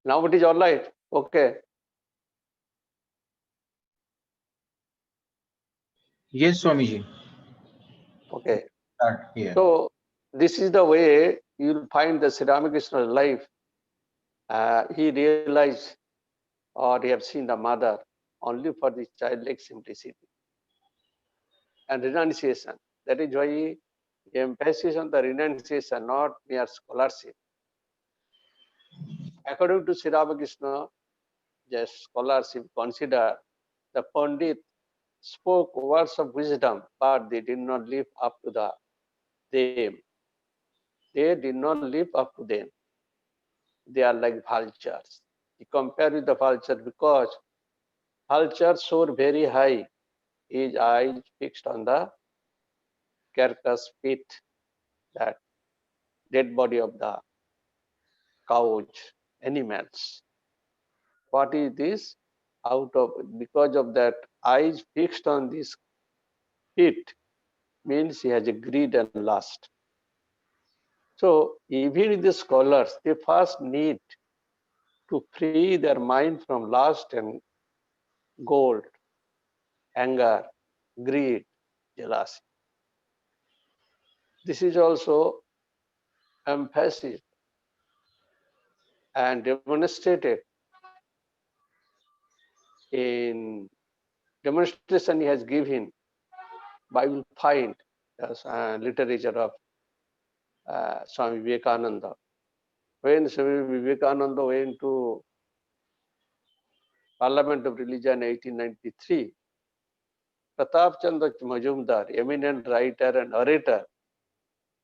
Now it is all right. Okay. Yes, Swamiji. Okay. Start here. So this is the way you'll find the Sri Ramakrishna's life. He realized, or he have seen the mother only for the childlike simplicity and renunciation. That is why he emphasizes on the renunciation, not mere scholarship. According to Sri Ramakrishna, the scholarship consider the Pandit spoke words of wisdom, but they did not live up to them. They did not live up to them. They are like vultures. He compared with the vulture because vultures soar very high, his eyes fixed on the carcass pit, that dead body of the couch animals. What is this? Out of because of that eyes fixed on this pit means he has a greed and lust. So even the scholars, they first need to free their mind from lust and gold, anger, greed, jealousy. This is also emphasized and demonstrated in demonstration he has given by will find as literature of Swami Vivekananda. When Swami Vivekananda went to Parliament of Religion 1893, Pratap Chandra Majumdar, eminent writer and orator,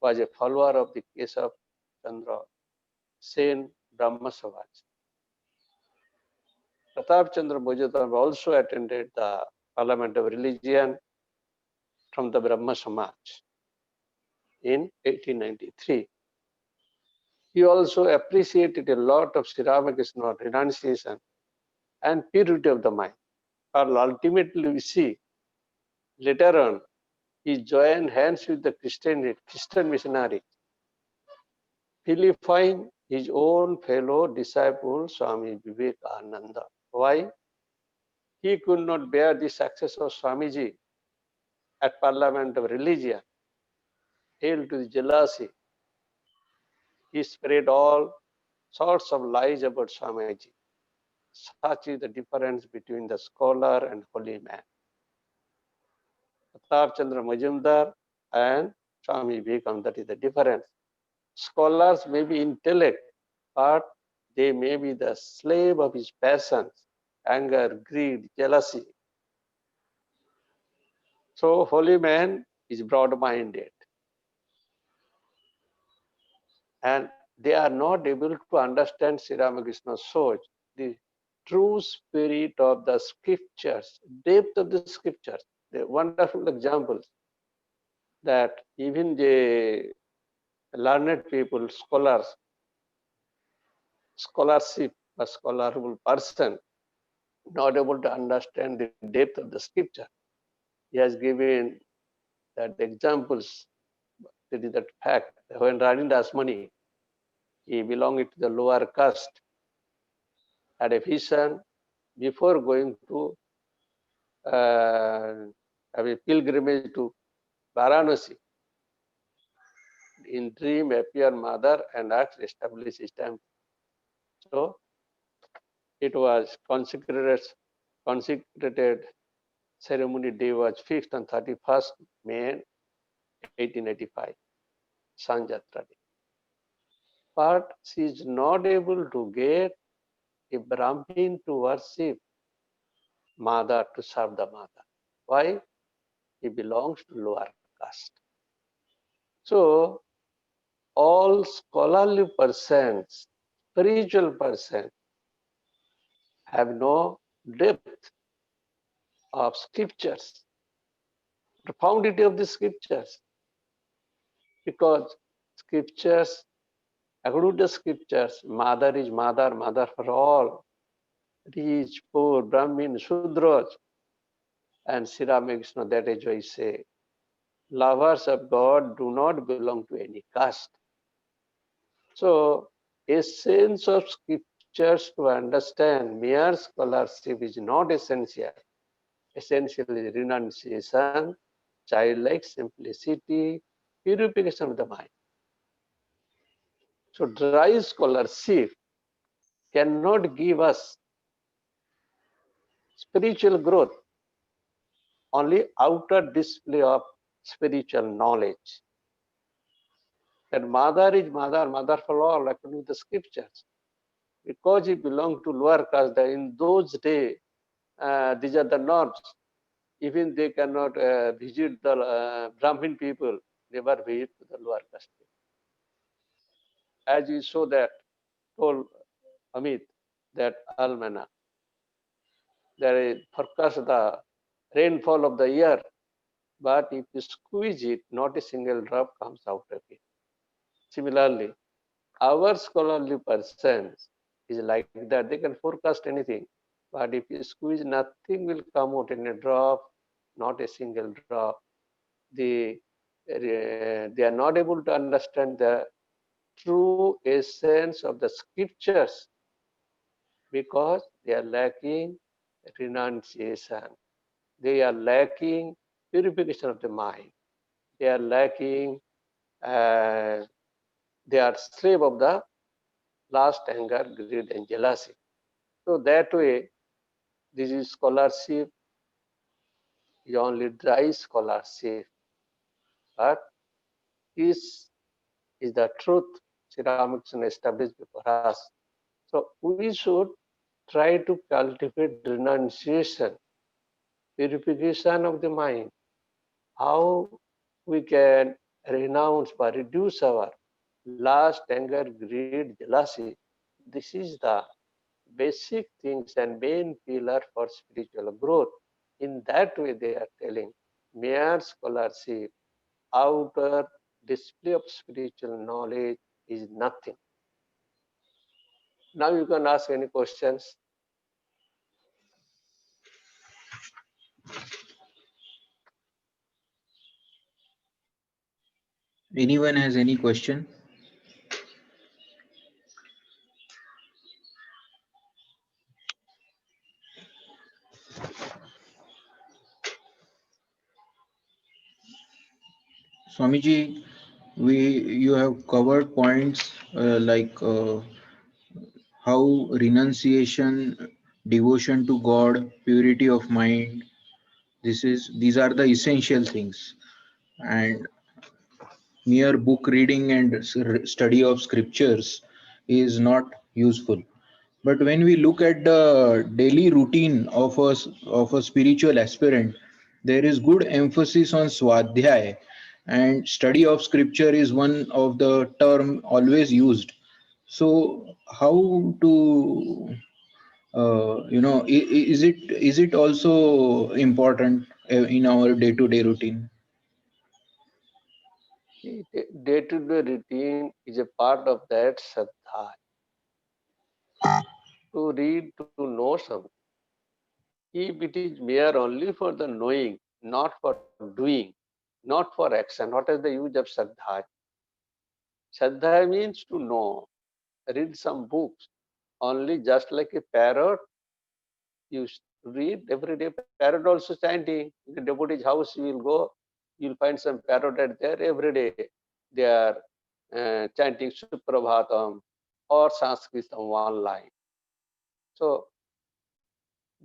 was a follower of the Keshav Chandra Sen Brahma Samaj. Pratap Chandra Majumdar also attended the Parliament of Religion from the Brahma Samaj in 1893. He also appreciated a lot of Sri Ramakrishna renunciation and purity of the mind. But ultimately, we see later on, he joined hands with the Christian missionary, vilifying his own fellow disciple, Swami Vivekananda. Why? He could not bear the success of Swamiji at Parliament of Religion. Hailed to the jealousy, he spread all sorts of lies about Swamiji. Such is the difference between the scholar and holy man. Pratap Chandra Majumdar and Swami Vivekananda, that is the difference. Scholars may be intellect, but they may be the slave of his passions, anger, greed, jealousy. So holy man is broad-minded, and they are not able to understand Sri Ramakrishna's soul, the true spirit of the scriptures, depth of the scriptures. The wonderful examples that even the learned people, scholars, scholarship, a scholarful person, not able to understand the depth of the scripture. He has given that examples, that is that fact. When Rani Dasmani, he belonged to the lower caste, had a vision before going to have a pilgrimage to Varanasi. In dream appeared mother and asked establish his temple. So it was consecrated ceremony day was fixed on 31st May 1885, Sanjatra Day. But she is not able to get a Brahmin to worship mother, to serve the mother. Why? He belongs to lower caste. So all scholarly persons, spiritual persons, have no depth of scriptures, profundity of the scriptures, because scriptures, according to the scriptures, mother is mother, mother for all, rich, poor, Brahmin, Shudras, and Sri Ramakrishna, that is why I say, lovers of God do not belong to any caste. So, essence of scriptures to understand mere scholarship is not essential. Essential is renunciation, childlike simplicity, purification of the mind. So dry scholarship cannot give us spiritual growth, only outer display of spiritual knowledge. That mother is mother, mother for all, according to the scriptures. Because he belonged to lower caste, in those days, these are the norms. Even they cannot visit the Brahmin people, never visit the lower caste people. As you saw that, told Amit, that Almana, there is forecast the rainfall of the year, but if you squeeze it, not a single drop comes out of it. Similarly, our scholarly persons is like that. They can forecast anything, but if you squeeze, nothing will come out in a drop, not a single drop. They are not able to understand the true essence of the scriptures because they are lacking renunciation. They are lacking purification of the mind. They are lacking, they are slave of the lust, anger, greed, and jealousy. So that way, this is scholarship, is only dry scholarship. But this is the truth Sri Ramakrishna established before us. So we should try to cultivate renunciation, purification of the mind. How we can renounce or reduce our lust, anger, greed, jealousy. This is the basic things and main pillar for spiritual growth. In that way, they are telling mere scholarship, outer display of spiritual knowledge is nothing. Now you can ask any questions. Anyone has any question? Swamiji, you have covered points how renunciation, devotion to God, purity of mind. These are the essential things, and mere book reading and study of scriptures is not useful. But when we look at the daily routine of a spiritual aspirant, there is good emphasis on swadhyay, and study of scripture is one of the term always used. So how to is it also important in our day-to-day routine? Day-to-day routine is a part of that sadhya. To read, to know something. If it is mere only for the knowing, not for doing, not for action, what is the use of sadhya? Sadhya means to know. Read some books. Only just like a parrot, you read every day. Parrot also chanting. In the devotee's house, you will go, you'll find some parrot there every day. They are chanting Suprabhatam or Sanskritam one line. So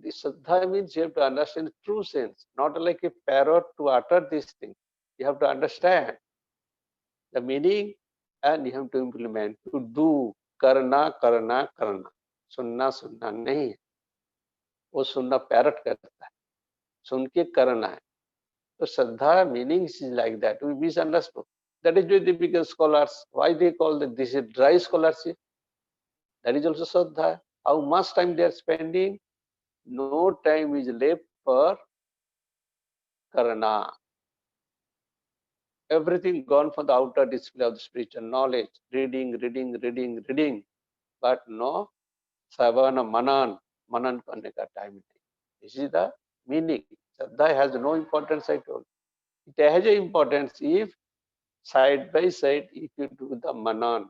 the Sadhya means you have to understand the true sense, not like a parrot to utter these things. You have to understand the meaning and you have to implement, to do, karna, karna, karna. सुनना सुनना नहीं है, वो सुनना parrot करता है, सुन के करना है. So Sadhya meaning is like that. We misunderstood. That is why they become scholars. Why they call this is dry scholarship? That is also Sadhya. How much time they are spending? No time is left for karana. Everything gone for the outer display of the spiritual knowledge. Reading, reading, reading, reading. But no savana manan. Manan karne ka time. This is the meaning. Sadhya has no importance, I told. It has an importance if side by side, if you do the manan,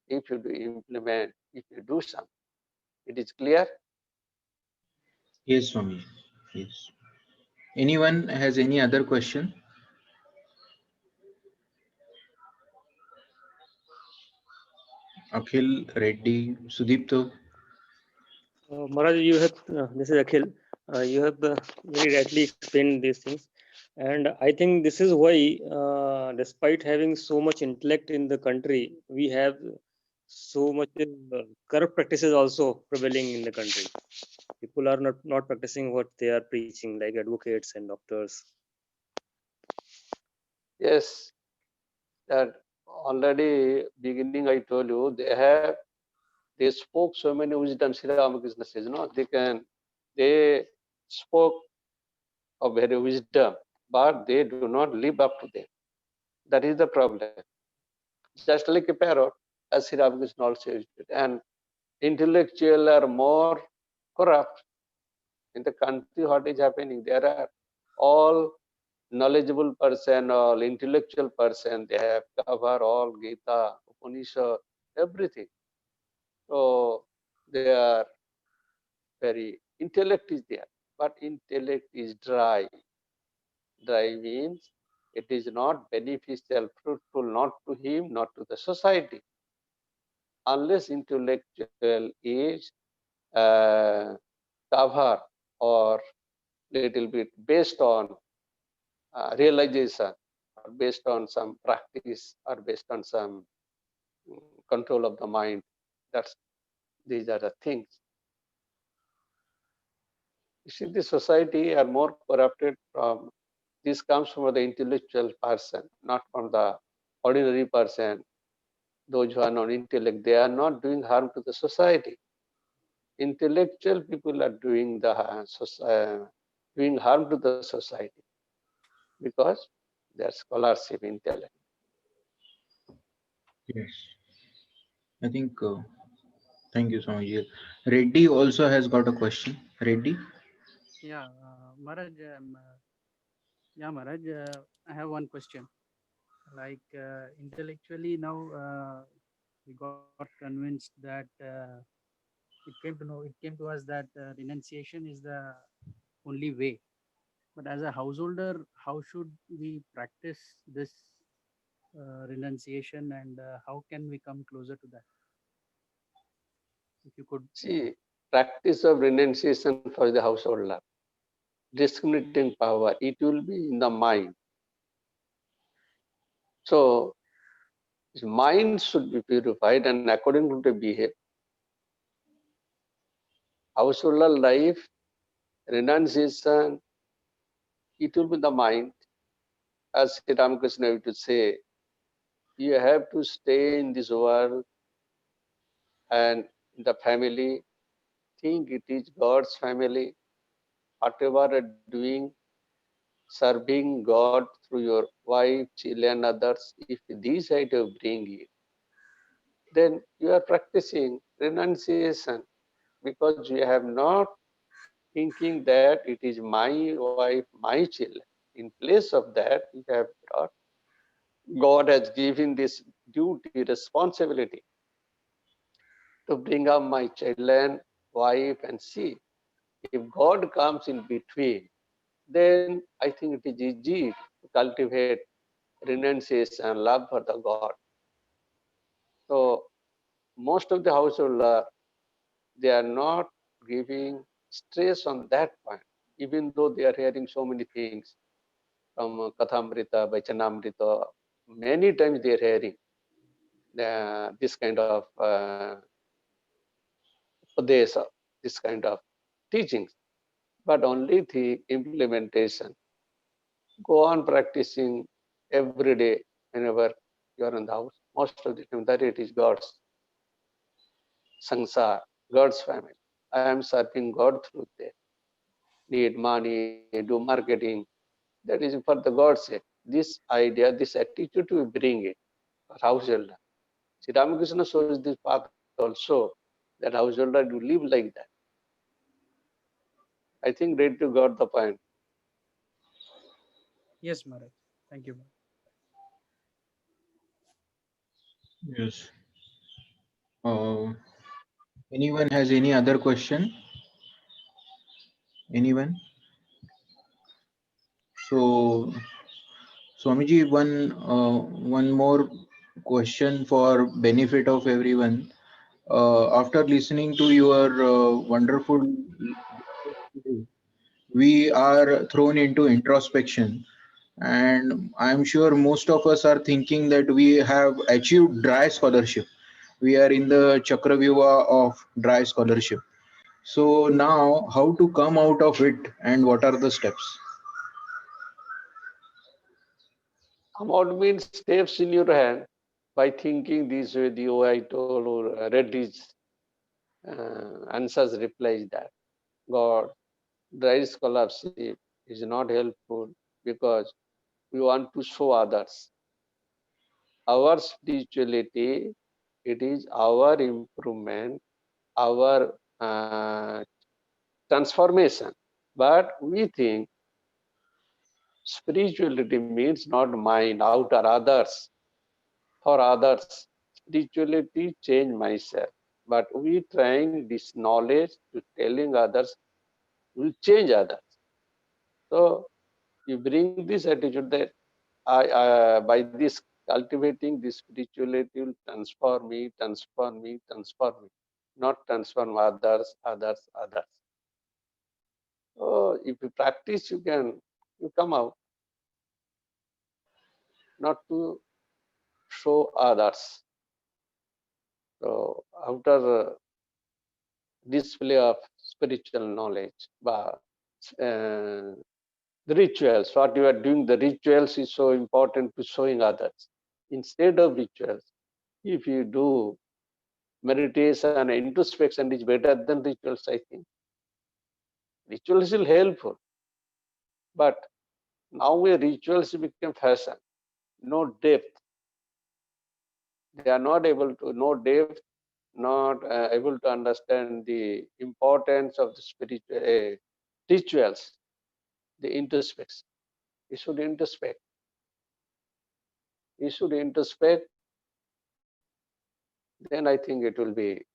if you do implement, if you do something. It is clear? Yes, Swami. Yes. Anyone has any other question? Akhil, Reddy, Sudipto. Maharaj, you have this is Akhil. You have very rightly explained these things, and I think this is why, despite having so much intellect in the country, we have so much corrupt practices also prevailing in the country. People are not practicing what they are preaching, like advocates and doctors. Yes, that already beginning I told you, they spoke so many wisdom. Sri Ramakrishna says, no, they spoke of very wisdom, but they do not live up to them. That is the problem. Just like a parrot, as Sri Ramakrishna also used it. And intellectual are more corrupt. In the country, what is happening? There are all knowledgeable person, all intellectual person. They have covered all Gita, Upanishad, everything. So they are very intellect is there, but intellect is dry. Dry means it is not beneficial, fruitful, not to him, not to the society, unless intellectual is uh, covered or little bit based on realization, or based on some practice, or based on some control of the mind. That's these are the things. You see, the society are more corrupted from this comes from the intellectual person, not from the ordinary person. Those who are not intellect, they are not doing harm to the society. Intellectual people are doing harm to the society because their scholarship, intellect. Yes. I think, thank you, Swami. Reddy also has got a question. Reddy? Yeah, Maharaj, Maharaj, I have one question. Like intellectually now, we got convinced that it came to us that renunciation is the only way. But as a householder, how should we practice this renunciation, and how can we come closer to that? If you could. See, practice of renunciation for the householder, discriminating power, it will be in the mind. So his mind should be purified and according to the behavior. Householder life, renunciation, it will be the mind. As Sri Ramakrishna used to say, you have to stay in this world and in the family, think it is God's family. Whatever are doing, serving God through your wife, children, others, if these items bring it, then you are practicing renunciation because you have not thinking that it is my wife, my children. In place of that, you have brought God has given this duty, responsibility to bring up my children, wife, and see. If God comes in between, then I think it is easy to cultivate renunciation, love for the God. So most of the householder, they are not giving stress on that point, even though they are hearing so many things from Kathamrita, Vachanamrita. Many times they are hearing this kind of Upadesa, this kind of teachings, but only the implementation. Go on practicing every day whenever you are in the house. Most of the time, that it is God's sansar, God's family. I am serving God through there. Need money, do marketing. That is for the God's sake. This idea, this attitude, we bring it for householder. Sri Ramakrishna shows this path also, that householder do live like that. I think read to got the point. Yes, Maharaj. Thank you. Yes. Uh, Anyone has any other question? Anyone? So, Swamiji, one more question for benefit of everyone. After listening to your wonderful, we are thrown into introspection, and I'm sure most of us are thinking that we have achieved dry scholarship. We are in the Chakravyuha of dry scholarship. So now, how to come out of it, and what are the steps? Amount means steps in your hand by thinking this way, the way I told or read these answers replies that God, dry scholarship is not helpful because we want to show others. Our spirituality, it is our improvement, our transformation. But we think spirituality means not mine, out or others, for others. Spirituality change myself. But we trying this knowledge to telling others will change others. So you bring this attitude that by this cultivating this spirituality will transform me, not transform others, others, others. So if you practice, you come out, not to show others. So after display of spiritual knowledge, but the rituals, what you are doing, the rituals is so important to showing others. Instead of rituals, if you do meditation and introspection is better than rituals, I think. Rituals is helpful, but now rituals become fashion, no depth. They are not able to, no depth, not able to understand the importance of the spiritual rituals, the introspection. You should introspect. You should introspect, then I think it will be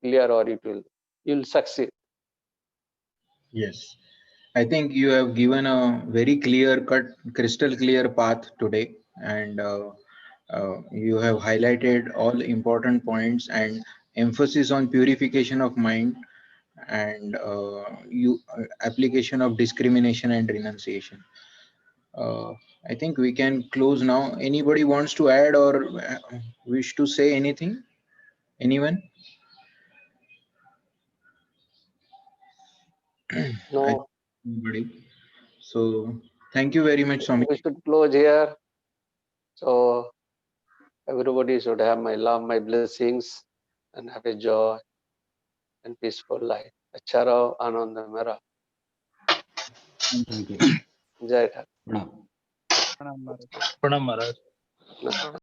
clear or you'll succeed. Yes, I think you have given a very clear cut, crystal clear path today, and you have highlighted all important points and emphasis on purification of mind and application of discrimination and renunciation. I think we can close now. Anybody wants to add or wish to say anything? Anyone? No, Nobody. So thank you very much, Swami. we should close here. So everybody should have my love, my blessings, and have a joy and peaceful life. अच्छा रहो, आनंद में रहो. Thank you. जय Thakur. Pranam. Pranam Maharaj. Pranam Maharaj. नमस्कार.